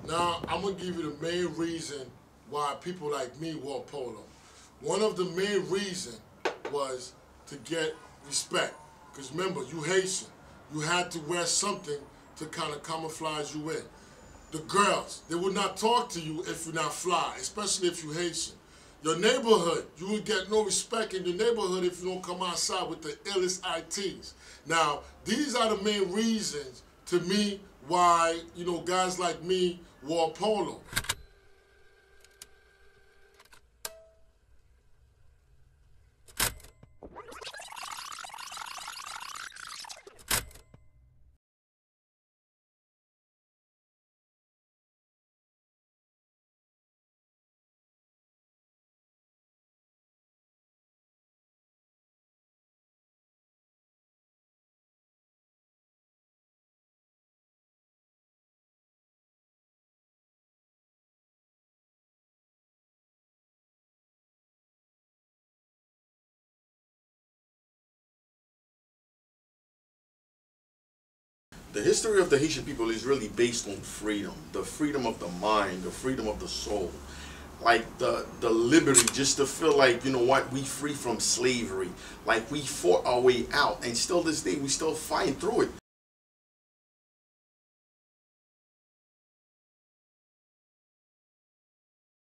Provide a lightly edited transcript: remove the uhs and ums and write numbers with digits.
Now, I'm going to give you the main reason why people like me wore polo. One of the main reasons was to get respect. Because remember, you Haitian. You had to wear something to kind of camouflage you in. The girls, they would not talk to you if you're not fly, especially if you're Haitian. Your neighborhood, you would get no respect in your neighborhood if you don't come outside with the illest ITs. Now, these are the main reasons to me why, you know, guys like me wore polo. The history of the Haitian people is really based on freedom, the freedom of the mind, the freedom of the soul, like the liberty just to feel like, you know what, we free from slavery, like we fought our way out, and still this day we still fighting through it.